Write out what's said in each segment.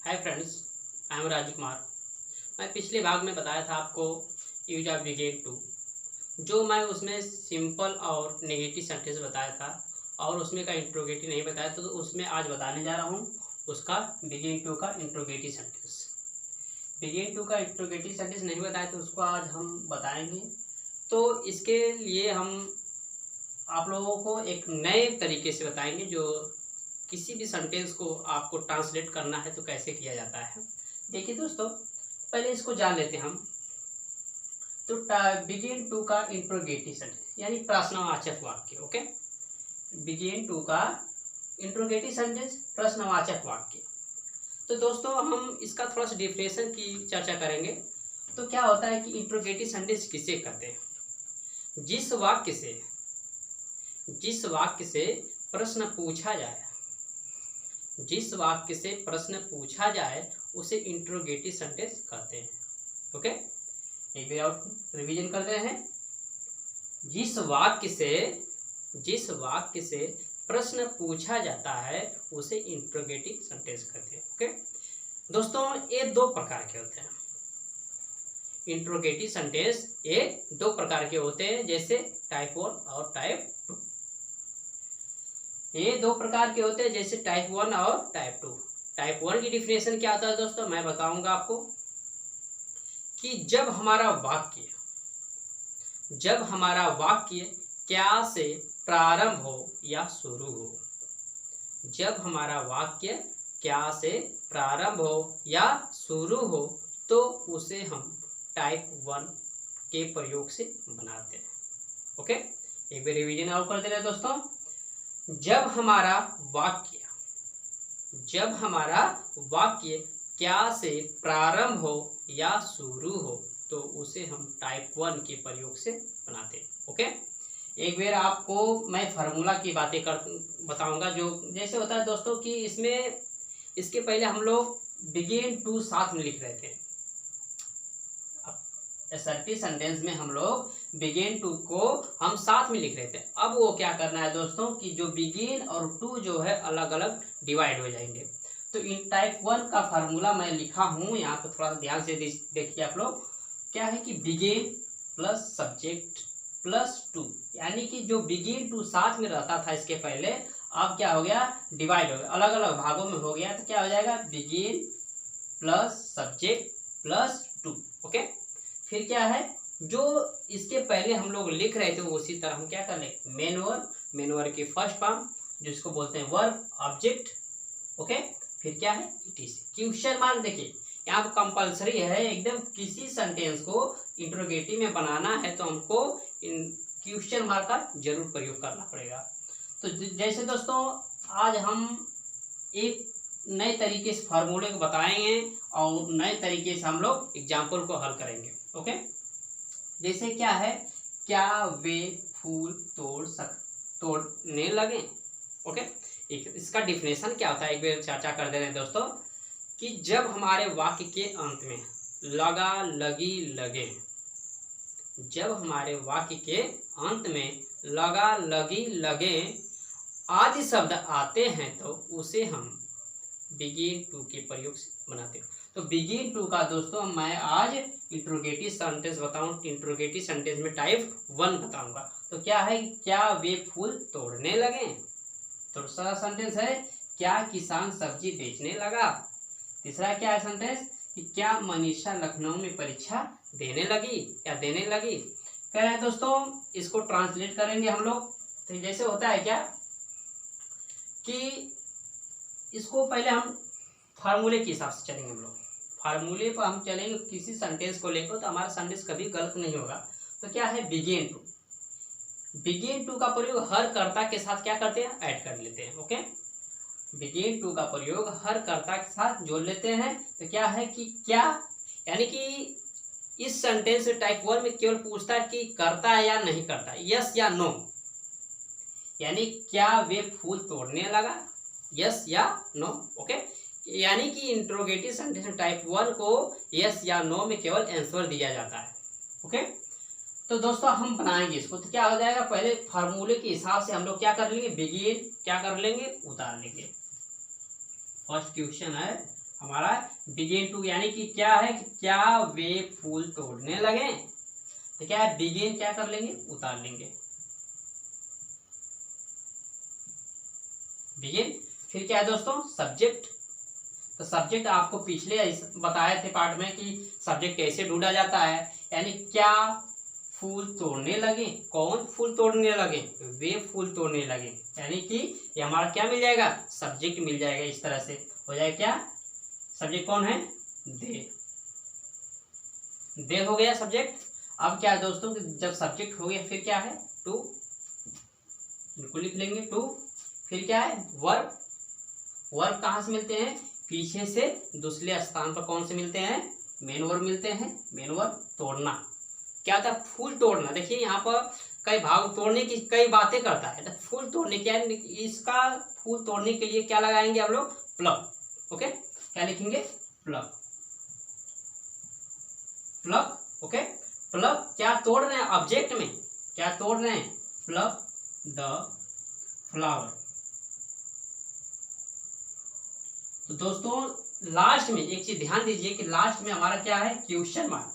Hi friends, I am Raju Kumar. मैं पिछले भाग में बताया था आपको यूज ऑफ बिगेन टू, जो मैं उसमें सिंपल और नेगेटिव सेंटेंस बताया था और उसमें का इंट्रोगेटिव नहीं बताया, तो उसमें आज बताने जा रहा हूँ उसका बिगेन टू का इंट्रोगेटिव सेंटेंस। बिगेन टू का इंट्रोगेटिव सेंटेंस नहीं बताया तो उसको आज हम बताएंगे। तो इसके लिए हम आप लोगों को एक नए तरीके से बताएंगे, जो किसी भी सेंटेंस को आपको ट्रांसलेट करना है तो कैसे किया जाता है। देखिए दोस्तों, पहले इसको जान लेते हैं हम। तो बिगिन टू का इंट्रोगेटिव सेंटेंस यानी प्रश्नवाचक वाक्य। ओके, बिगिन टू का इंट्रोगेटिव सेंटेंस प्रश्नवाचक वाक्य। तो दोस्तों, हम इसका थोड़ा सा डिफिनेशन की चर्चा करेंगे। तो क्या होता है कि इंट्रोगेटिव सेंटेंस किसे कहते हैं? जिस वाक्य से प्रश्न पूछा जाए, जिस वाक्य से प्रश्न पूछा जाए उसे इंट्रोगेटिव सेंटेंस कहते हैं। ओके, एक बार और रिवीजन करते हैं। जिस वाक्य से प्रश्न पूछा जाता है उसे इंट्रोगेटिव सेंटेंस कहते हैं। ओके दोस्तों, ये दो प्रकार के होते हैं। इंट्रोगेटिव सेंटेंस ये दो प्रकार के होते हैं, जैसे टाइप 1 और टाइप 2। ये दो प्रकार के होते हैं, जैसे टाइप 1 और टाइप 2। टाइप 1 की डिफिनेशन क्या होता है दोस्तों, मैं बताऊंगा आपको कि जब हमारा वाक्य क्या से प्रारंभ हो या शुरू हो। जब हमारा वाक्य क्या से प्रारंभ हो या शुरू हो तो उसे हम टाइप 1 के प्रयोग से बनाते हैं। ओके, एक बार रिवीजन और कर दे रहे हैं दोस्तों। जब हमारा वाक्य क्या से प्रारंभ हो या शुरू हो तो उसे हम टाइप 1 के प्रयोग से बनाते हैं। ओके, एक बार आपको मैं फार्मूला की बातें बताऊंगा, जो जैसे होता है दोस्तों कि इसके पहले हम लोग बिगिन टू साथ में लिख रहे थे। असर्टिव सेंटेंस में हम लोग बिगिन टू को हम साथ में लिख रहे थे। अब वो क्या करना है दोस्तों कि जो बिगिन और टू जो है अलग अलग डिवाइड हो जाएंगे। तो इन टाइप 1 का फार्मूला मैं लिखा हूँ, यहाँ पे थोड़ा ध्यान से देखिए आप लोग। क्या है कि begin plus subject plus two, यानी कि जो बिगिन टू साथ में रहता था इसके पहले, अब क्या हो गया, डिवाइड हो गया, अलग अलग भागों में हो गया। तो क्या हो जाएगा, begin plus subject plus two. Okay, फिर क्या है, जो इसके पहले हम लोग लिख रहे थे उसी तरह हम क्या कर ले, मेन वर्ब की फर्स्ट फॉर्म जिसको बोलते हैं वर्ब ऑब्जेक्ट। ओके, फिर क्या है, इट इज। क्वेश्चन मार्क देखिए, यहाँ पर कंपलसरी है एकदम, किसी सेंटेंस को इंट्रोगेटिव में बनाना है तो हमको क्वेश्चन मार्क का जरूर प्रयोग करना पड़ेगा। तो जैसे दोस्तों, आज हम एक नए तरीके से फार्मूले को बताएंगे और नए तरीके से हम लोग एग्जाम्पल को हल करेंगे। ओके, जैसे क्या है, क्या वे फूल तोड़ने लगे। ओके, इसका डिफिनेशन क्या होता है एक बार चर्चा कर दे रहे हैं दोस्तों कि जब हमारे वाक्य के अंत में लगा लगी लगे, जब हमारे वाक्य के अंत में लगा लगी लगे आदि शब्द आते हैं तो उसे हम बिगिन टू के प्रयोग से बनाते हैं। तो बिगिन टू का दोस्तों मैं आज इंट्रोगेटिव सेंटेंस बताऊं। इंट्रोगेटिव सेंटेंस में टाइप 1 बताऊंगा। तो क्या है, क्या वे फूल तोड़ने लगे। तो दूसरा सेंटेंस है, क्या किसान सब्जी बेचने लगा। तीसरा क्या है सेंटेंस कि क्या मनीषा लखनऊ में परीक्षा देने लगी या देने लगी। कह रहे हैं दोस्तों, इसको ट्रांसलेट करेंगे हम लोग। तो जैसे होता है क्या कि इसको पहले हम फार्मूले के हिसाब से चलेंगे। हम लोग फार्मूले पर हम चलेंगे, किसी सेंटेंस को लेकर तो हमारा सेंटेंस कभी गलत नहीं होगा। तो क्या है, बिगिन टू। बिगिन टू का प्रयोग हर कर्ता के साथ क्या करते हैं, ऐड कर लेते हैं। ओके, बिगिन टू का प्रयोग हर कर्ता के साथ जोड़ लेते हैं। तो क्या है कि क्या, यानी कि इस सेंटेंस टाइप 1 में केवल पूछता है कि करता है या नहीं करता, यस या नो। यानी क्या वे फूल तोड़ने लगा, यस या नो। ओके, यानी कि इंट्रोगेटिव सेंटेंस टाइप 1 को यस या नो में केवल आंसर दिया जाता है। ओके, तो दोस्तों हम बनाएंगे इसको। तो क्या हो जाएगा, पहले फार्मूले के हिसाब से हम लोग क्या कर लेंगे, बिगिन क्या कर लेंगे, उतार लेंगे। फर्स्ट क्वेश्चन है हमारा बिगिन टू यानी कि क्या है कि क्या वे फूल तोड़ने लगे, तो क्या है बिगिन क्या कर लेंगे, उतार लेंगे बिगिन। फिर क्या है दोस्तों सब्जेक्ट, तो सब्जेक्ट आपको पिछले बताए थे पार्ट में कि सब्जेक्ट कैसे ढूंढा जाता है, यानी क्या फूल तोड़ने लगे, कौन फूल तोड़ने लगे, वे फूल तोड़ने लगे, यानी कि ये हमारा क्या मिल जाएगा, सब्जेक्ट मिल जाएगा। इस तरह से हो जाएगा क्या, सब्जेक्ट कौन है, दे हो गया सब्जेक्ट। अब क्या है दोस्तों कि जब सब्जेक्ट हो गया फिर क्या है टू, बिल्कुल लिख लेंगे टू। फिर क्या है वर्ब, वर्ब कहाँ से मिलते हैं, पीछे से दूसरे स्थान पर कौन से मिलते हैं, मेन वर्ब मिलते हैं। मेन वर्ब तोड़ना क्या होता है, फूल तोड़ना। देखिए यहाँ पर कई भाग तोड़ने की कई बातें करता है, तो फूल तोड़ने क्या है, इसका फूल तोड़ने के लिए क्या लगाएंगे हम लोग, प्लग। ओके, क्या लिखेंगे, प्लग, प्लग। ओके, प्लग क्या तोड़ रहे हैं, ऑब्जेक्ट में क्या तोड़ रहे हैं, प्लग द फ्लावर। तो दोस्तों लास्ट में एक चीज ध्यान दीजिए कि लास्ट में हमारा क्या है, क्वेश्चन मार्क।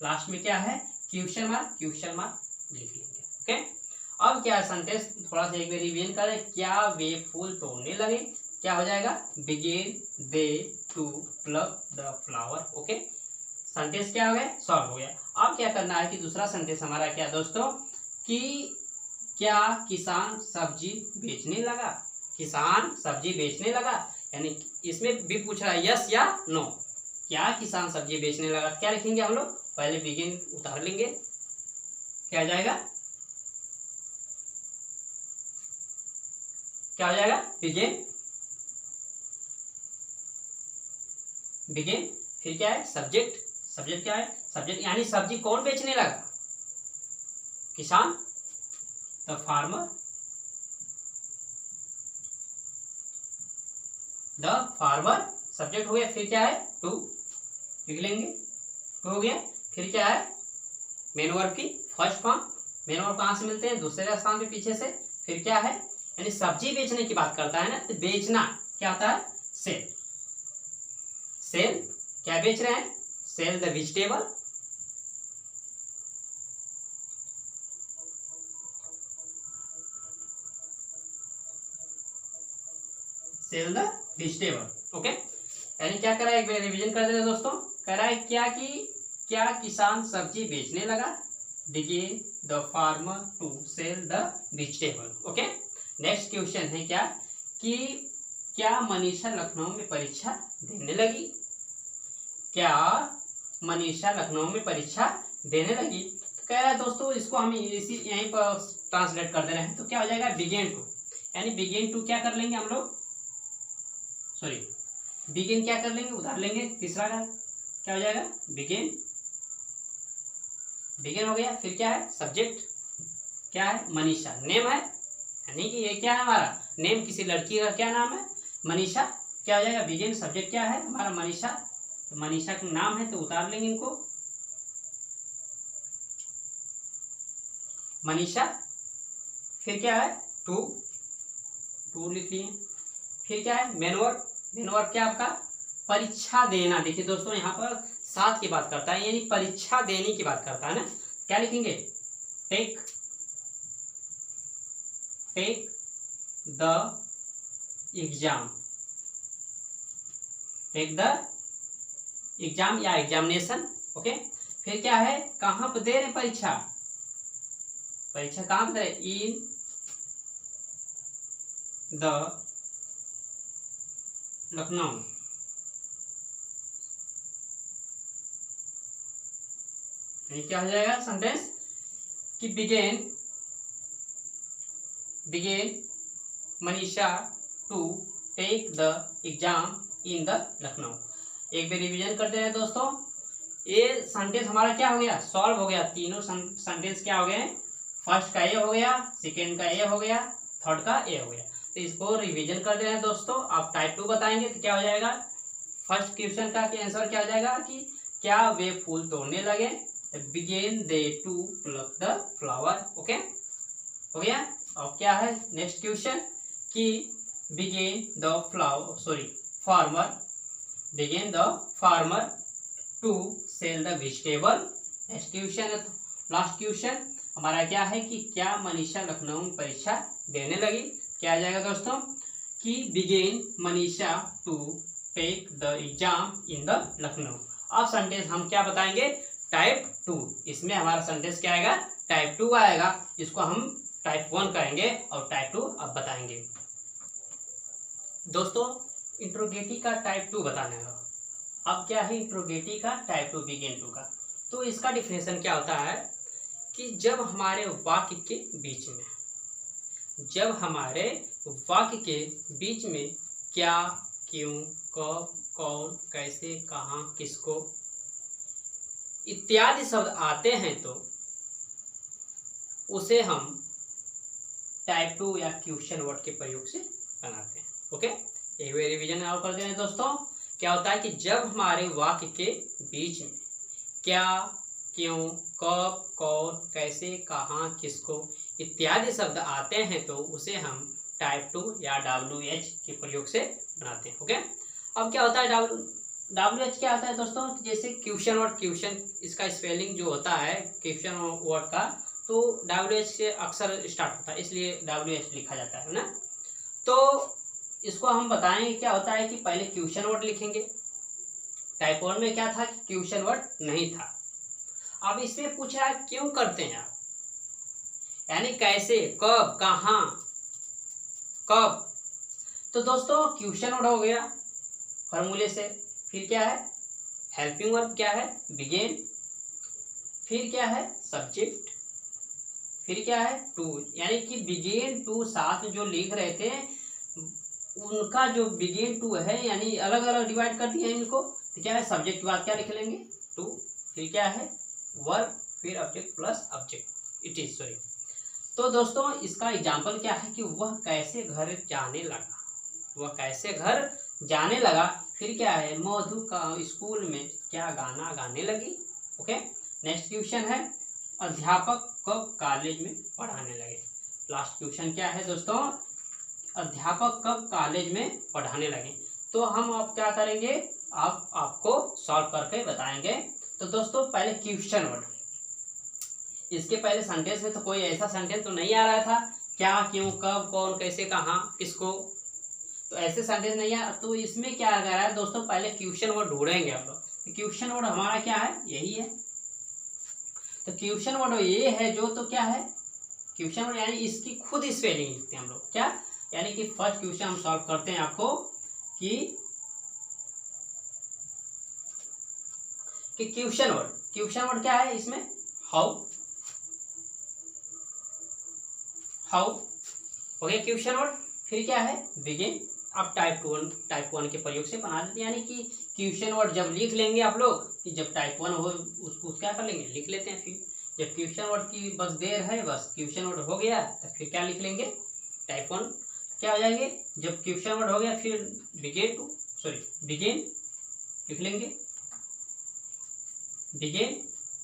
लास्ट में क्या है, क्वेश्चन मार्क, क्वेश्चन मार्क लिख लेंगे। ओके, अब क्या है सेंटेंस थोड़ा सा एक बार रिवीजन करें, क्या वे फूल तोड़ने लगे, क्या हो जाएगा, begin they to pluck the flower. Okay, sentence क्या हो गया, सॉल्व हो गया। अब क्या करना है कि दूसरा सेंटेंस हमारा क्या दोस्तों, कि क्या किसान सब्जी बेचने लगा, किसान सब्जी बेचने लगा, यानी इसमें भी पूछ रहा है यस या नो, क्या किसान सब्जी बेचने लगा। क्या लिखेंगे हम लोग, पहले बिगिन उतार लेंगे, क्या आ जाएगा, क्या हो जाएगा, बिगिन, बिगिन। फिर क्या है सब्जेक्ट, सब्जेक्ट क्या है, सब्जेक्ट यानी सब्जी कौन बेचने लगा, किसान, the farmer, the farmer subject हो गया। फिर क्या है टू, लिख लेंगे, टू हो गया। फिर क्या है मेन वर्ब की फर्स्ट फॉर्म, मेन वर्ब कहाँ से मिलते हैं, दूसरे स्थान पे पीछे से। फिर क्या है, यानी सब्जी बेचने की बात करता है ना, तो बेचना क्या होता है, सेल, सेल क्या बेच रहे हैं, sell the vegetable, sell the vegetable. Okay, यानी क्या करा है, एक बार रिवीजन कर देते दोस्तों। कह रहा है क्या कि क्या किसान सब्जी बेचने लगा, begin the farmer to sell the vegetable. Okay, next question है क्या कि क्या मनीषा लखनऊ में परीक्षा देने लगी, क्या मनीषा लखनऊ में परीक्षा देने लगी। तो कह रहा है दोस्तों इसको हम इसी यहीं पर ट्रांसलेट कर दे रहे हैं, तो क्या हो जाएगा बिगिन टू, यानी बिगिन टू क्या कर लेंगे हम लोग, सॉरी बिगिन क्या कर लेंगे, उतार लेंगे तीसरा का, क्या हो जाएगा बिगिन, बिगिन हो गया। फिर क्या है सब्जेक्ट, क्या है मनीषा, नेम है, यानी कि ये क्या है हमारा नेम, किसी लड़की का क्या नाम है, मनीषा। क्या हो जाएगा बिगिन, सब्जेक्ट क्या है हमारा मनीषा, तो मनीषा का नाम है तो उतार लेंगे इनको, मनीषा। फिर क्या है टू, टू लिख लिए। फिर क्या है मेन वर्ब, मेन वर्ब क्या आपका परीक्षा देना। देखिए दोस्तों यहाँ पर साथ की बात करता है, यानी परीक्षा देने की बात करता है ना, क्या लिखेंगे take, take the exam, take the exam या एग्जामिनेशन। ओके, फिर क्या है कहाँ पर दे रहे परीक्षा, परीक्षा कहाँ पर दे रहे, इन द लखनऊ, क्या हो जाएगा सेंटेंस कि began, began Manisha to take the exam in the Lucknow. एक बार रिवीजन करते हैं दोस्तों, ये सेंटेंस हमारा क्या हो गया, सॉल्व हो गया। तीनों सेंटेंस क्या हो गए, फर्स्ट का ए हो गया, सेकेंड का ए हो गया, थर्ड का ए हो गया। तो इसको रिवीजन कर दे रहे हैं दोस्तों। आप टाइप 2 बताएंगे तो क्या हो जाएगा, फर्स्ट क्वेश्चन का आंसर क्या हो जाएगा कि क्या वे फूल तोड़ने लगे, began they to pluck the flower. Okay हो गया। और क्या है नेक्स्ट क्वेश्चन कि began the flower, sorry farmer began the farmer to sell the vegetable. Next question, last question हमारा क्या है कि क्या मनीषा लखनऊ में परीक्षा देने लगी। क्या आ जाएगा दोस्तों कि began Manisha to take the exam in the Lucknow. अब सेंटेंस हम क्या बताएंगे, टाइप 2। इसमें हमारा सेंटेंस क्या आएगा, टाइप 2 आएगा। इसको हम टाइप 1 करेंगे और टाइप 2 अब बताएंगे। दोस्तों इंट्रोगेटिव का टाइप 2 बताने का। अब क्या है इंट्रोगेटिव का टाइप 2 बिगेन 2 का, तो इसका डिफिनेशन क्या होता है कि जब हमारे वाक्य के बीच में, जब हमारे वाक्य के बीच में क्या, क्यों, कब, कौन, कैसे, कहाँ, किसको इत्यादि शब्द आते हैं तो उसे हम टाइप 2 या क्वेश्चन वर्ड के प्रयोग से बनाते हैं। ओके, एक बार रिवीजन और कर दें दोस्तों। क्या होता है कि जब हमारे वाक्य के बीच में क्या, क्यों, कब, कौन, कैसे, कहाँ, किसको इत्यादि शब्द आते हैं तो उसे हम टाइप 2 या WH के प्रयोग से बनाते हैं। ओके, अब क्या होता है WH क्या होता है दोस्तों, जैसे क्वेश्चन वर्ड, क्वेश्चन इसका स्पेलिंग जो होता है क्वेश्चन वर्ड का, तो WH से अक्सर स्टार्ट होता है, इसलिए WH लिखा जाता है ना। तो इसको हम बताएंगे क्या होता है कि पहले क्वेश्चन वर्ड लिखेंगे। टाइप 1 में क्या था कि क्वेश्चन वर्ड नहीं था। अब इसमें पूछ रहा है क्यों करते हैं आप, यानी कैसे, कब, कहाँ, कब। तो दोस्तों क्वेश्चन वर्ड हो गया फॉर्मूले से, फिर क्या है हेल्पिंग वर्ब, क्या है बिगेन, फिर क्या है सब्जेक्ट, फिर क्या है टू, यानी कि बिगेन टू साथ जो लिख रहे थे उनका जो बिगेन टू है यानी अलग अलग डिवाइड कर दिया इनको। तो क्या है सब्जेक्ट के बाद क्या लिख लेंगे टू, फिर क्या है वर्ब, फिर object plus object it is, sorry. तो दोस्तों इसका एग्जाम्पल क्या है कि वह कैसे घर जाने लगा, वह कैसे घर जाने लगा। फिर क्या है मधु का स्कूल में क्या गाना गाने लगी। ओके, नेक्स्ट क्वेश्चन है अध्यापक कब कॉलेज में पढ़ाने लगे। लास्ट क्वेश्चन क्या है दोस्तों, अध्यापक कब कॉलेज में पढ़ाने लगे। तो हम अब क्या करेंगे, आपको सॉल्व करके बताएंगे। तो दोस्तों पहले क्वेश्चन वर्ड, इसके पहले सेंटेंस में तो कोई ऐसा सेंटेंस तो नहीं आ रहा था, क्या, क्यों, कब, कौन, कैसे, कहाँ, किसको, तो ऐसे सेंटेंस नहीं आ। तो इसमें क्या आ रहा है दोस्तों, पहले क्वेश्चन वर्ड ढूंढेंगे आप लोग। तो क्वेश्चन वर्ड हमारा क्या है, यही है। तो क्वेश्चन वर्ड ये है जो, तो क्या है क्वेश्चन वर्ड, यानी इसकी खुद स्पेलिंग लिखते हैं हम लोग। क्या, यानी कि फर्स्ट क्वेश्चन हम सॉल्व करते हैं आपको कि क्वेश्चन वर्ड क्या है इसमें, हाउ, हाउ हो गया क्वेश्चन वर्ड। फिर क्या है बिगिन। अब टाइप 1 के प्रयोग से बना देते हैं, यानी कि क्वेश्चन वर्ड जब लिख लेंगे आप लोग कि जब टाइप 1 हो उसको क्या कर लेंगे, लिख लेते हैं। फिर जब क्वेश्चन वर्ड की बस देर है, बस क्वेश्चन वर्ड हो गया तो फिर क्या लिख लेंगे टाइप 1 क्या हो जाएंगे। जब क्वेश्चन वर्ड हो गया फिर बिगिन लिख लेंगे, बिगिन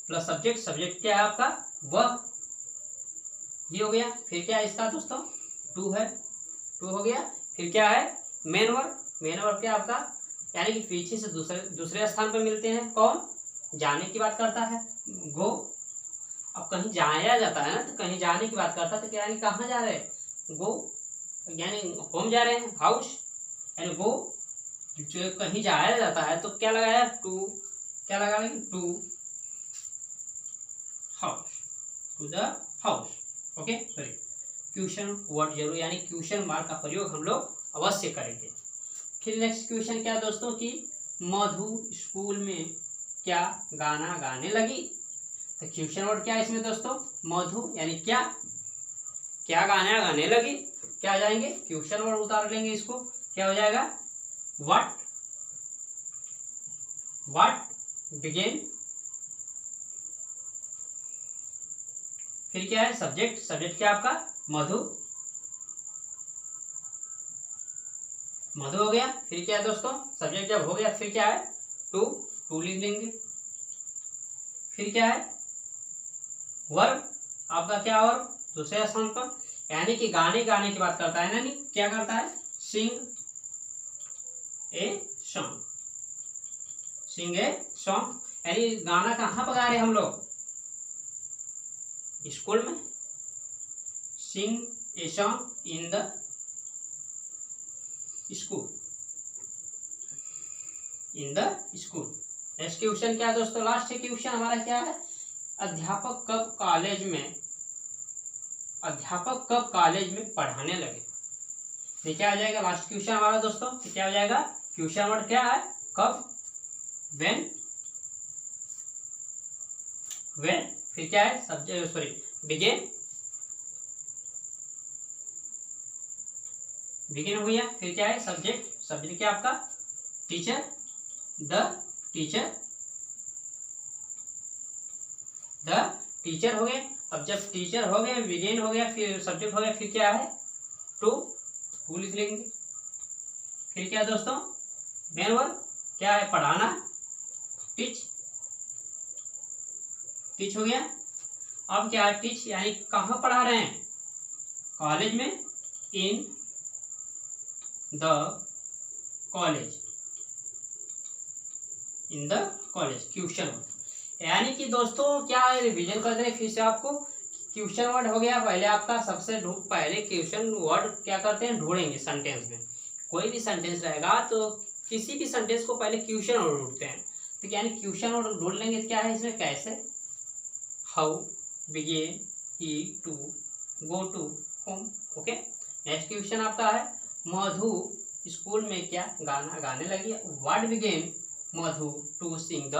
प्लस सब्जेक्ट क्या है आपका वह, ये हो गया। फिर क्या है इसका दोस्तों टू है, टू हो गया। फिर क्या है मेन वर्ब क्या आपका, यानी कि पीछे से दूसरे स्थान पर मिलते हैं, कौन, जाने की बात करता है, गो। अब कहीं जाया जाता है ना, तो कहीं जाने की बात करता है तो क्या, यानी कहाँ जा रहे हैं, गो, यानी होम जा रहे हैं, हाउस, यानी गो। जो कहीं जाया जाता है तो क्या लगाया टू, क्या लगाएंगे to house, to the house. Okay, sorry question word जरूर, यानी क्वेश्चन मार्क का प्रयोग हम लोग अवश्य करेंगे। फिर नेक्स्ट क्वेश्चन क्या दोस्तों कि मधु स्कूल में क्या गाना गाने लगी। तो क्वेश्चन वर्ड क्या है इसमें दोस्तों, मधु यानी क्या गाना गाने लगी। क्या आ जाएंगे क्वेश्चन वर्ड उतार लेंगे इसको, क्या हो जाएगा व्हाट बिगिन। फिर क्या है सब्जेक्ट क्या आपका मधु हो गया। फिर क्या है दोस्तों सब्जेक्ट जब हो गया फिर क्या है टू लिख लेंगे। फिर क्या है वर्ब आपका, क्या वर्ब दूसरे स्थान पर, यानी कि गाने की बात करता है ना, नहीं क्या करता है सिंग a song. Singh a song, यानी गाना कहाँ गा रहे हैं हम लोग, स्कूल में। Sing a song in the school, in the school. Next question क्या है दोस्तों, लास्ट क्वेश्चन हमारा क्या है, अध्यापक कब कॉलेज में पढ़ाने लगे। ये क्या आ जाएगा लास्ट क्वेश्चन हमारा दोस्तों, तो क्या हो जाएगा, क्वेश्चन वर्ड क्या है, कब, व्हेन, फिर क्या है सब्जेक्ट, सॉरी बिगिन हो गया, फिर क्या है सब्जेक्ट क्या आपका, टीचर, द टीचर हो गए। अब जब टीचर हो गए, बिगिन हो गया, फिर सब्जेक्ट हो गया, फिर क्या है टू लिख लेंगे। फिर क्या है दोस्तों, मेन वर्ब क्या है, पढ़ाना, टीच हो गया। अब क्या है, टीच यानी कहाँ पढ़ा रहे हैं, कॉलेज में, इन द कॉलेज, क्वेश्चन वर्ड। यानी कि दोस्तों क्या है, रिवीजन कर दें फिर से आपको, क्वेश्चन वर्ड हो गया पहले आपका, सबसे पहले क्वेश्चन वर्ड क्या करते हैं, ढूंढेंगे सेंटेंस में। कोई भी सेंटेंस रहेगा तो किसी भी सेंटेंस को पहले क्वेश्चन वर्ड ढूंढते हैं, तो यानी क्वेश्चन वर्ड ढूंढ लेंगे, क्या है इसमें, कैसे, how, begin, he, to, go to, home. Okay, next question आपका है, मधु स्कूल में क्या गाना गाने लगी। What began Madhu to sing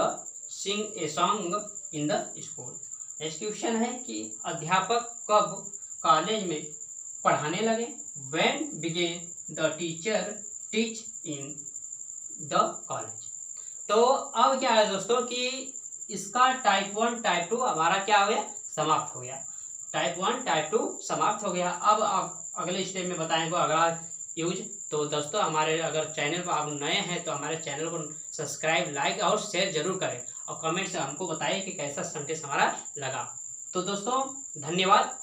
a song in the school. Next question है कि अध्यापक कब कॉलेज में पढ़ाने लगे। When began the teacher teach in the college. तो अब क्या है दोस्तों कि इसका टाइप 1 टाइप 2 हमारा क्या हो गया, समाप्त हो गया। टाइप 1 टाइप 2 समाप्त हो गया। अब आप अगले स्टेप में बताएंगे अगला यूज। तो दोस्तों हमारे अगर चैनल पर आप नए हैं तो हमारे चैनल को सब्सक्राइब, लाइक और शेयर जरूर करें और कमेंट से हमको बताइए कि कैसा सेंटेंस हमारा लगा। तो दोस्तों धन्यवाद।